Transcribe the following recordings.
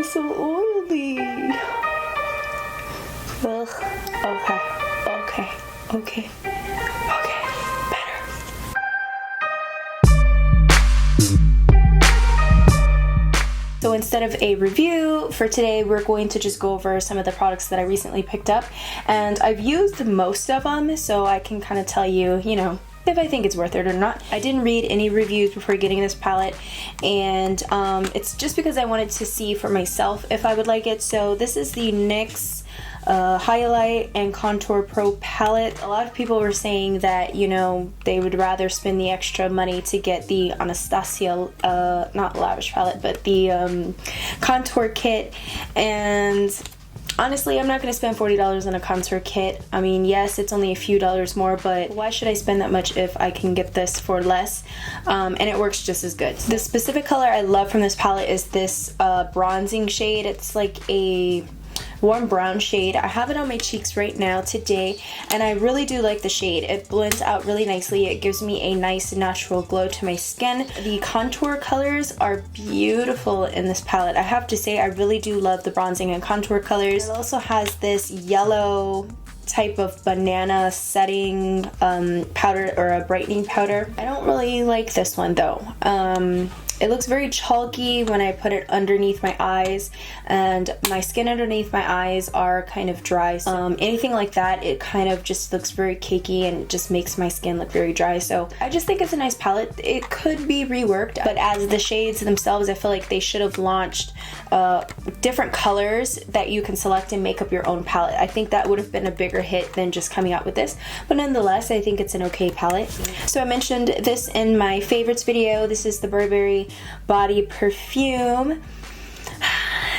is so oily. Ugh. Okay. Better. So instead of a review for today, we're going to just go over some of the products that I recently picked up, and I've used most of them, so I can kind of tell you, you know, if I think it's worth it or not. I didn't read any reviews before getting this palette, and it's just because I wanted to see for myself if I would like it. So this is the NYX Highlight and Contour Pro palette. A lot of people were saying that, you know, they would rather spend the extra money to get the Anastasia, not lavish palette, but the contour kit. And honestly, I'm not going to spend $40 on a contour kit. I mean, yes, it's only a few dollars more, but why should I spend that much if I can get this for less? And it works just as good. The specific color I love from this palette is this bronzing shade. It's like a warm brown shade. I have it on my cheeks right now today, and I really do like the shade. It blends out really nicely. It gives me a nice natural glow to my skin. The contour colors are beautiful in this palette. I have to say, I really do love the bronzing and contour colors. It also has this yellow type of banana setting powder, or a brightening powder. I don't really like this one though. It looks very chalky when I put it underneath my eyes, and my skin underneath my eyes are kind of dry, so anything like that, it kind of just looks very cakey and just makes my skin look very dry. So I just think it's a nice palette. It could be reworked, but as the shades themselves, I feel like they should have launched different colors that you can select and make up your own palette. I think that would have been a bigger hit than just coming out with this, but nonetheless, I think it's an okay palette. So I mentioned this in my favorites video. This is the Burberry body perfume.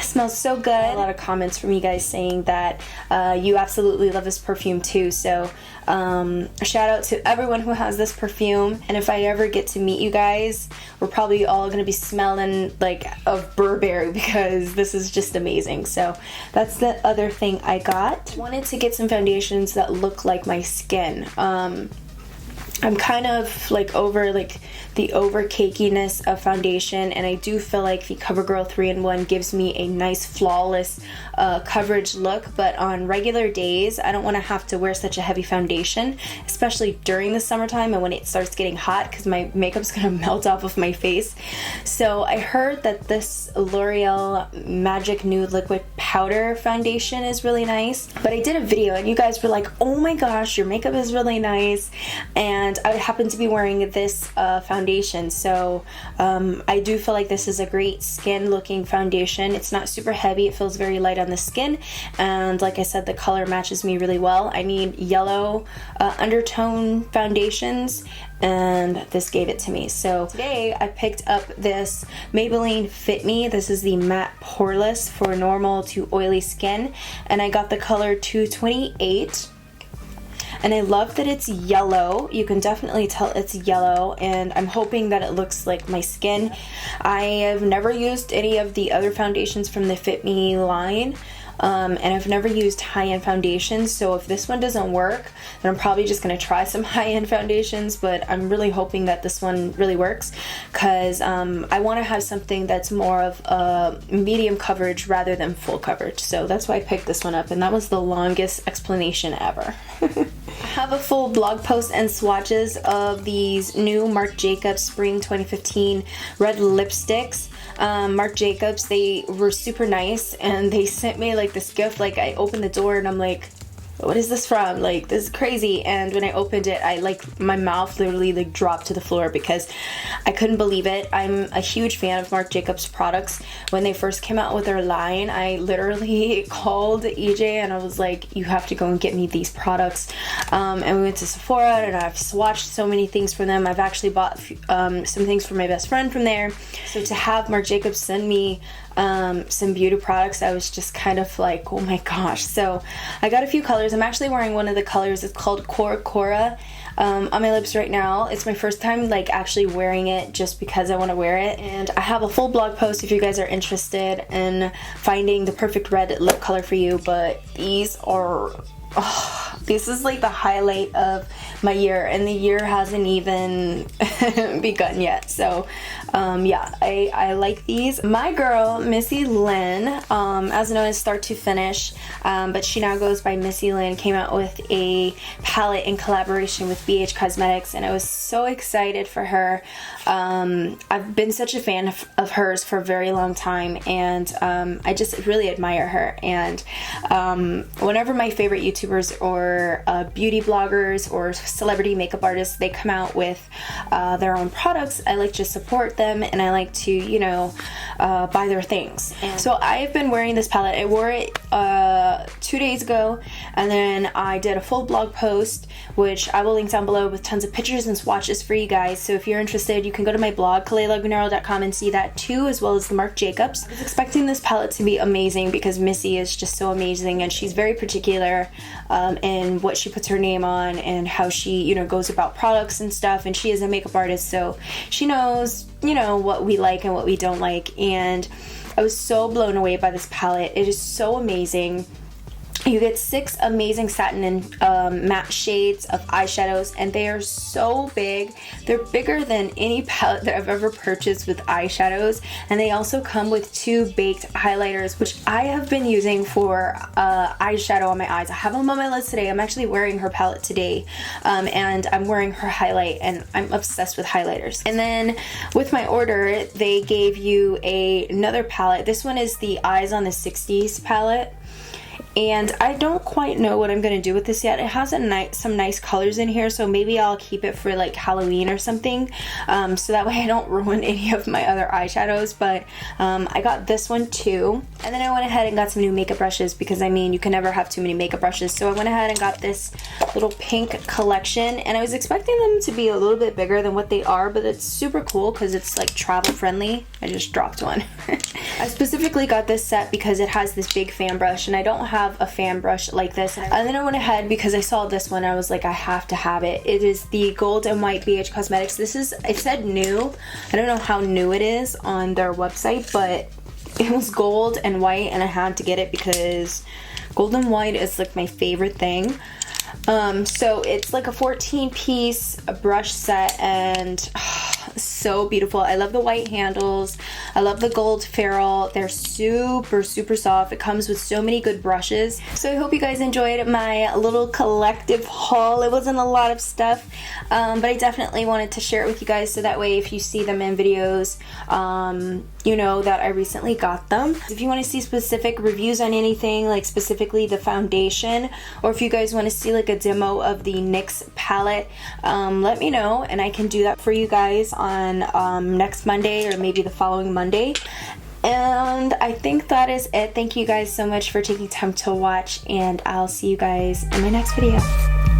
Smells so good. A lot of comments from you guys saying that you absolutely love this perfume too, so a shout out to everyone who has this perfume. And if I ever get to meet you guys, we're probably all gonna be smelling like of Burberry, because this is just amazing. So that's the other thing I got. Wanted to get some foundations that look like my skin. I'm kind of like over like the over cakiness of foundation, and I do feel like the CoverGirl 3-in-1 gives me a nice flawless coverage look, but on regular days I don't want to have to wear such a heavy foundation, especially during the summertime and when it starts getting hot, because my makeup's gonna melt off of my face. So I heard that this L'Oreal Magic Nude Liquid Powder foundation is really nice, but I did a video and you guys were like, oh my gosh, your makeup is really nice, and I happen to be wearing this foundation, so I do feel like this is a great skin looking foundation. It's not super heavy, it feels very light on the skin, and like I said, the color matches me really well. I need yellow undertone foundations, and this gave it to me. So today I picked up this Maybelline Fit Me. This is the matte poreless for normal to oily skin, and I got the color 228. And I love that it's yellow. You can definitely tell it's yellow, and I'm hoping that it looks like my skin. I have never used any of the other foundations from the Fit Me line, and I've never used high-end foundations, so if this one doesn't work, then I'm probably just going to try some high-end foundations, but I'm really hoping that this one really works, because I want to have something that's more of a medium coverage rather than full coverage. So that's why I picked this one up, and that was the longest explanation ever. I have a full blog post and swatches of these new Marc Jacobs Spring 2015 red lipsticks. Marc Jacobs, they were super nice, and they sent me like this gift. Like, I opened the door and I'm like, what is this from? Like, this is crazy. And when I opened it, I like, my mouth literally like dropped to the floor because I couldn't believe it. I'm a huge fan of Marc Jacobs products. When they first came out with their line, I literally called EJ and I was like, you have to go and get me these products. And we went to Sephora, and I've swatched so many things from them. I've actually bought some things for my best friend from there. So to have Marc Jacobs send me some beauty products, I was just kind of like, oh my gosh. So I got a few colors. I'm actually wearing one of the colors. It's called Cora on my lips right now. It's my first time like actually wearing it just because I want to wear it, and I have a full blog post if you guys are interested in finding the perfect red lip color for you. But these are, oh, this is like the highlight of my year, and the year hasn't even begun yet. So Yeah, I like these. My girl, Missy Lynn, as known as Start to Finish, but she now goes by Missy Lynn, came out with a palette in collaboration with BH Cosmetics, and I was so excited for her. I've been such a fan of hers for a very long time, and I just really admire her. And whenever my favorite YouTubers or beauty bloggers or celebrity makeup artists, they come out with their own products, I like to support them, and I like to, you know, buy their things. And so I've been wearing this palette. I wore it 2 days ago, and then I did a full blog post, which I will link down below with tons of pictures and swatches for you guys. So if you're interested, you can go to my blog, KaleiLagunero.com, and see that too, as well as the Marc Jacobs. I was expecting this palette to be amazing because Missy is just so amazing, and she's very particular in what she puts her name on and how she, you know, goes about products and stuff. And she is a makeup artist, so she knows, you know, what we like and what we don't like. And I was so blown away by this palette. It is so amazing. You get 6 amazing satin and matte shades of eyeshadows, and they are so big. They're bigger than any palette that I've ever purchased with eyeshadows, and they also come with 2 baked highlighters, which I have been using for eyeshadow on my eyes. I have them on my list today. I'm actually wearing her palette today, and I'm wearing her highlight, and I'm obsessed with highlighters. And then with my order, they gave you another palette. This one is the Eyes on the 60s palette. And I don't quite know what I'm going to do with this yet. It has some nice colors in here, so maybe I'll keep it for like Halloween or something, so that way I don't ruin any of my other eyeshadows. But I got this one too. And then I went ahead and got some new makeup brushes, because I mean, you can never have too many makeup brushes. So I went ahead and got this little pink collection, and I was expecting them to be a little bit bigger than what they are, but it's super cool because it's like travel friendly. I just dropped one. I specifically got this set because it has this big fan brush, and I don't have a fan brush like this. And then I went ahead because I saw this one, I was like, I have to have it. It is the Gold and White BH Cosmetics. This is, it said new. I don't know how new it is on their website, but it was gold and white, and I had to get it because gold and white is like my favorite thing. So it's like a 14-piece brush set, and so beautiful. I love the white handles. I love the gold ferrule. They're super soft. It comes with so many good brushes. So I hope you guys enjoyed my little collective haul. It wasn't a lot of stuff, but I definitely wanted to share it with you guys, so that way if you see them in videos, you know that I recently got them. If you want to see specific reviews on anything, like specifically the foundation, or if you guys want to see like a demo of the NYX palette, let me know, and I can do that for you guys on next Monday or maybe the following Monday. And I think that is it. Thank you guys so much for taking time to watch, and I'll see you guys in my next video.